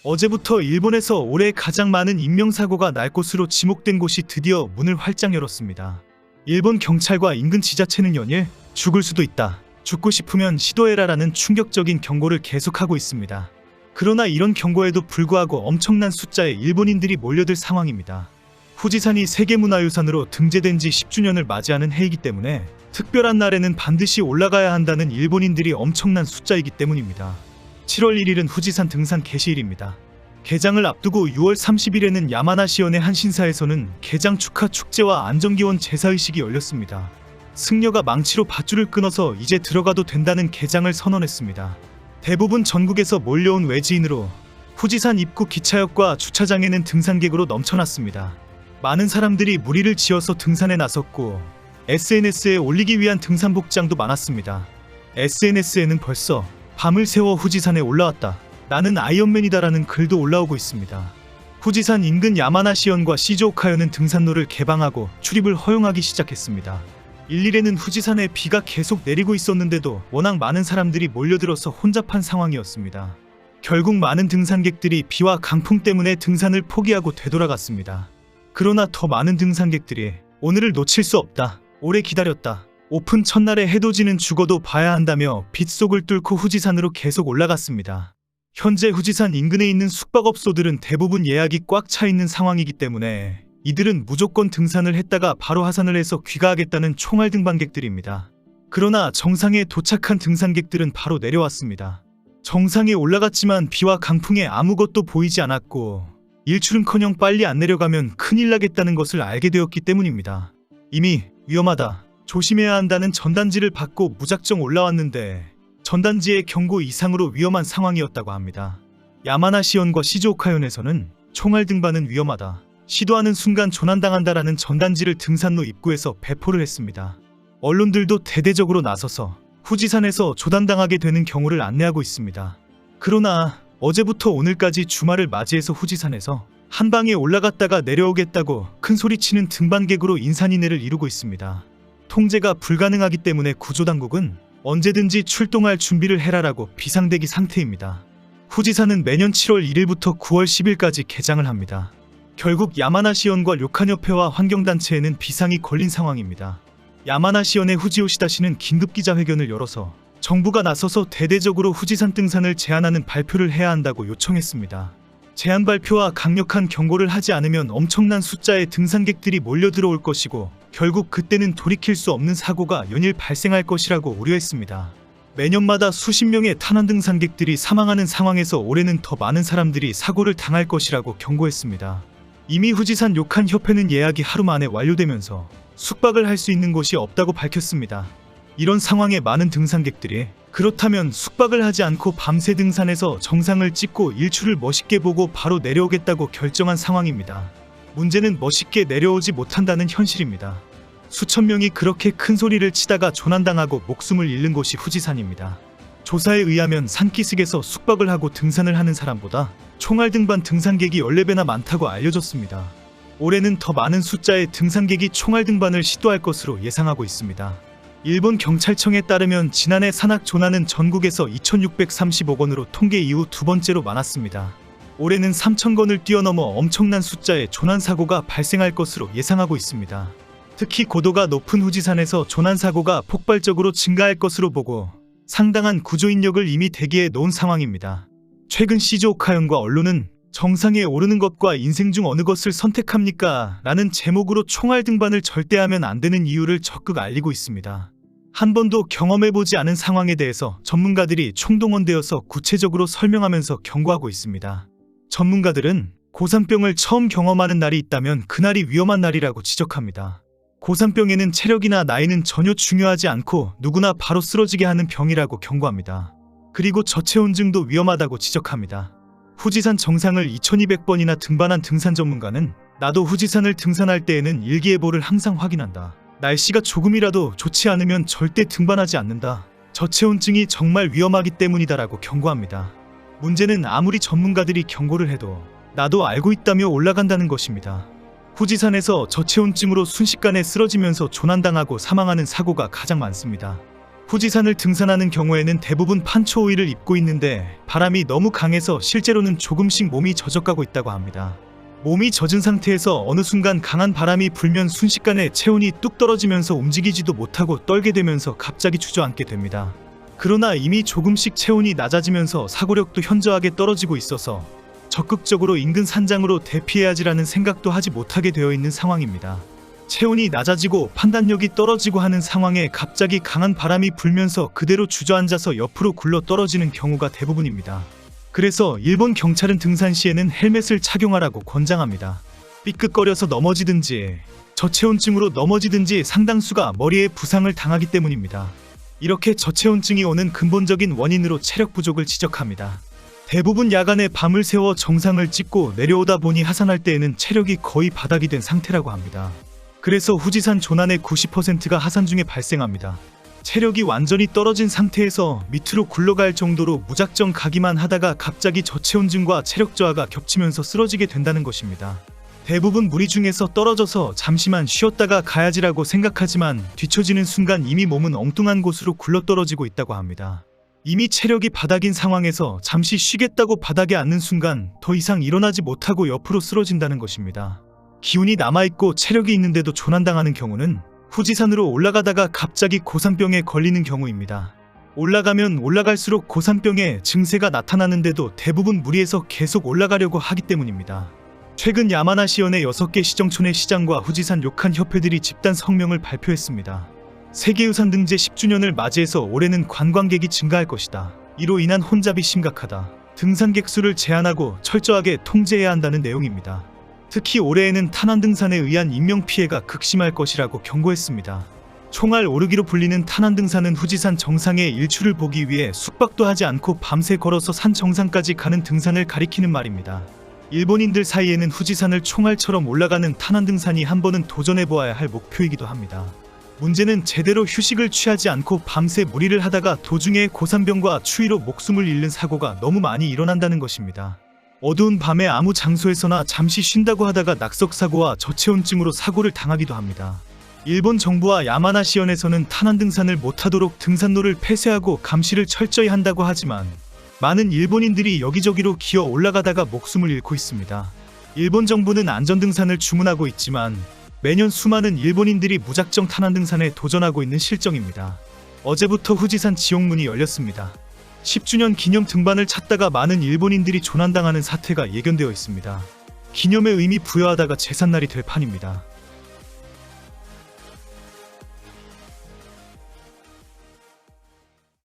어제부터 일본에서 올해 가장 많은 인명사고가 날 것으로 지목된 곳이 드디어 문을 활짝 열었습니다. 일본 경찰과 인근 지자체는 연일 죽을 수도 있다, 죽고 싶으면 시도해라라는 충격적인 경고를 계속하고 있습니다. 그러나 이런 경고에도 불구하고 엄청난 숫자의 일본인들이 몰려들 상황입니다. 후지산이 세계문화유산으로 등재된 지 10주년을 맞이하는 해이기 때문에 특별한 날에는 반드시 올라가야 한다는 일본인들이 엄청난 숫자이기 때문입니다. 7월 1일은 후지산 등산 개시일입니다. 개장을 앞두고 6월 30일에는 야마나시현의 한 신사에서는 개장 축하 축제와 안전기원 제사의식이 열렸습니다. 승려가 망치로 밧줄을 끊어서 이제 들어가도 된다는 개장을 선언했습니다. 대부분 전국에서 몰려온 외지인으로 후지산 입구 기차역과 주차장에는 등산객으로 넘쳐났습니다. 많은 사람들이 무리를 지어서 등산에 나섰고 SNS에 올리기 위한 등산 복장도 많았습니다. SNS에는 벌써 밤을 새워 후지산에 올라왔다, 나는 아이언맨이다라는 글도 올라오고 있습니다. 후지산 인근 야마나시현과 시즈오카현은 등산로를 개방하고 출입을 허용하기 시작했습니다. 일일에는 후지산에 비가 계속 내리고 있었는데도 워낙 많은 사람들이 몰려들어서 혼잡한 상황이었습니다. 결국 많은 등산객들이 비와 강풍 때문에 등산을 포기하고 되돌아갔습니다. 그러나 더 많은 등산객들이 오늘을 놓칠 수 없다, 오래 기다렸다, 오픈 첫날에 해돋이는 죽어도 봐야 한다며 빗속을 뚫고 후지산으로 계속 올라갔습니다. 현재 후지산 인근에 있는 숙박업소들은 대부분 예약이 꽉 차 있는 상황이기 때문에 이들은 무조건 등산을 했다가 바로 하산을 해서 귀가하겠다는 총알 등반객들입니다. 그러나 정상에 도착한 등산객들은 바로 내려왔습니다. 정상에 올라갔지만 비와 강풍에 아무것도 보이지 않았고 일출은커녕 빨리 안 내려가면 큰일 나겠다는 것을 알게 되었기 때문입니다. 이미 위험하다, 조심해야 한다는 전단지를 받고 무작정 올라왔는데 전단지의 경고 이상으로 위험한 상황이었다고 합니다. 야마나시현과 시즈오카현에서는 총알 등반은 위험하다, 시도하는 순간 조난당한다라는 전단지를 등산로 입구에서 배포를 했습니다. 언론들도 대대적으로 나서서 후지산에서 조난당하게 되는 경우를 안내하고 있습니다. 그러나 어제부터 오늘까지 주말을 맞이해서 후지산에서 한 방에 올라갔다가 내려오겠다고 큰 소리치는 등반객으로 인산인해를 이루고 있습니다. 통제가 불가능하기 때문에 구조당국은 언제든지 출동할 준비를 해라라고 비상대기 상태입니다. 후지산은 매년 7월 1일부터 9월 10일까지 개장을 합니다. 결국 야마나시현과 료칸협회와 환경단체에는 비상이 걸린 상황입니다. 야마나시현의 후지요시다시는 긴급기자회견을 열어서 정부가 나서서 대대적으로 후지산 등산을 제한하는 발표를 해야 한다고 요청했습니다. 제한 발표와 강력한 경고를 하지 않으면 엄청난 숫자의 등산객들이 몰려들어올 것이고 결국 그때는 돌이킬 수 없는 사고가 연일 발생할 것이라고 우려했습니다. 매년마다 수십 명의 탄환 등산객들이 사망하는 상황에서 올해는 더 많은 사람들이 사고를 당할 것이라고 경고했습니다. 이미 후지산 료칸 협회는 예약이 하루 만에 완료되면서 숙박을 할 수 있는 곳이 없다고 밝혔습니다. 이런 상황에 많은 등산객들이 그렇다면 숙박을 하지 않고 밤새 등산해서 정상을 찍고 일출을 멋있게 보고 바로 내려오겠다고 결정한 상황입니다. 문제는 멋있게 내려오지 못한다는 현실입니다. 수천 명이 그렇게 큰 소리를 치다가 조난당하고 목숨을 잃는 곳이 후지산입니다. 조사에 의하면 산기슭에서 숙박을 하고 등산을 하는 사람보다 총알 등반 등산객이 14배나 많다고 알려졌습니다. 올해는 더 많은 숫자의 등산객이 총알 등반을 시도할 것으로 예상하고 있습니다. 일본 경찰청에 따르면 지난해 산악 조난은 전국에서 2,630억 건으로 통계 이후 두 번째로 많았습니다. 올해는 3,000건을 뛰어넘어 엄청난 숫자의 조난사고가 발생할 것으로 예상하고 있습니다. 특히 고도가 높은 후지산에서 조난사고가 폭발적으로 증가할 것으로 보고 상당한 구조인력을 이미 대기해 놓은 상황입니다. 최근 시즈오카현과 언론은 정상에 오르는 것과 인생 중 어느 것을 선택합니까? 라는 제목으로 총알 등반을 절대 하면 안 되는 이유를 적극 알리고 있습니다. 한 번도 경험해보지 않은 상황에 대해서 전문가들이 총동원되어서 구체적으로 설명하면서 경고하고 있습니다. 전문가들은 고산병을 처음 경험하는 날이 있다면 그날이 위험한 날이라고 지적합니다. 고산병에는 체력이나 나이는 전혀 중요하지 않고 누구나 바로 쓰러지게 하는 병이라고 경고합니다. 그리고 저체온증도 위험하다고 지적합니다. 후지산 정상을 2200번이나 등반한 등산 전문가는 나도 후지산을 등산할 때에는 일기예보를 항상 확인한다. 날씨가 조금이라도 좋지 않으면 절대 등반하지 않는다. 저체온증이 정말 위험하기 때문이다라고 경고합니다. 문제는 아무리 전문가들이 경고를 해도 나도 알고 있다며 올라간다는 것입니다. 후지산에서 저체온증으로 순식간에 쓰러지면서 조난당하고 사망하는 사고가 가장 많습니다. 후지산을 등산하는 경우에는 대부분 판초 오일을 입고 있는데 바람이 너무 강해서 실제로는 조금씩 몸이 젖어가고 있다고 합니다. 몸이 젖은 상태에서 어느 순간 강한 바람이 불면 순식간에 체온이 뚝 떨어지면서 움직이지도 못하고 떨게 되면서 갑자기 주저앉게 됩니다. 그러나 이미 조금씩 체온이 낮아지면서 사고력도 현저하게 떨어지고 있어서 적극적으로 인근 산장으로 대피해야지라는 생각도 하지 못하게 되어 있는 상황입니다. 체온이 낮아지고 판단력이 떨어지고 하는 상황에 갑자기 강한 바람이 불면서 그대로 주저앉아서 옆으로 굴러 떨어지는 경우가 대부분입니다. 그래서 일본 경찰은 등산 시에는 헬멧을 착용하라고 권장합니다. 삐끗거려서 넘어지든지 저체온증으로 넘어지든지 상당수가 머리에 부상을 당하기 때문입니다. 이렇게 저체온증이 오는 근본적인 원인으로 체력 부족을 지적합니다. 대부분 야간에 밤을 새워 정상을 찍고 내려오다 보니 하산할 때에는 체력이 거의 바닥이 된 상태라고 합니다. 그래서 후지산 조난의 90%가 하산 중에 발생합니다. 체력이 완전히 떨어진 상태에서 밑으로 굴러갈 정도로 무작정 가기만 하다가 갑자기 저체온증과 체력 저하가 겹치면서 쓰러지게 된다는 것입니다. 대부분 무리 중에서 떨어져서 잠시만 쉬었다가 가야지라고 생각하지만 뒤처지는 순간 이미 몸은 엉뚱한 곳으로 굴러떨어지고 있다고 합니다. 이미 체력이 바닥인 상황에서 잠시 쉬겠다고 바닥에 앉는 순간 더 이상 일어나지 못하고 옆으로 쓰러진다는 것입니다. 기운이 남아있고 체력이 있는데도 조난당하는 경우는 후지산으로 올라가다가 갑자기 고산병에 걸리는 경우입니다. 올라가면 올라갈수록 고산병의 증세가 나타나는데도 대부분 무리해서 계속 올라가려고 하기 때문입니다. 최근 야마나시현의 6개 시정촌의 시장과 후지산 료칸 협회들이 집단 성명을 발표했습니다. 세계유산 등재 10주년을 맞이해서 올해는 관광객이 증가할 것이다. 이로 인한 혼잡이 심각하다. 등산객 수를 제한하고 철저하게 통제해야 한다는 내용입니다. 특히 올해에는 탄환등산에 의한 인명피해가 극심할 것이라고 경고했습니다. 총알 오르기로 불리는 탄환등산은 후지산 정상의 일출을 보기 위해 숙박도 하지 않고 밤새 걸어서 산 정상까지 가는 등산을 가리키는 말입니다. 일본인들 사이에는 후지산을 총알처럼 올라가는 탄환등산이 한 번은 도전해보아야 할 목표이기도 합니다. 문제는 제대로 휴식을 취하지 않고 밤새 무리를 하다가 도중에 고산병과 추위로 목숨을 잃는 사고가 너무 많이 일어난다는 것입니다. 어두운 밤에 아무 장소에서나 잠시 쉰다고 하다가 낙석사고와 저체온증으로 사고를 당하기도 합니다. 일본 정부와 야마나시현에서는 탄환등산을 못하도록 등산로를 폐쇄하고 감시를 철저히 한다고 하지만 많은 일본인들이 여기저기로 기어 올라가다가 목숨을 잃고 있습니다. 일본 정부는 안전등산을 주문하고 있지만 매년 수많은 일본인들이 무작정 탄환등산에 도전하고 있는 실정입니다. 어제부터 후지산 지옥문이 열렸습니다. 10주년 기념 등반을 찾다가 많은 일본인들이 조난당하는 사태가 예견되어 있습니다. 기념의 의미 부여하다가 제삿날이 될 판입니다.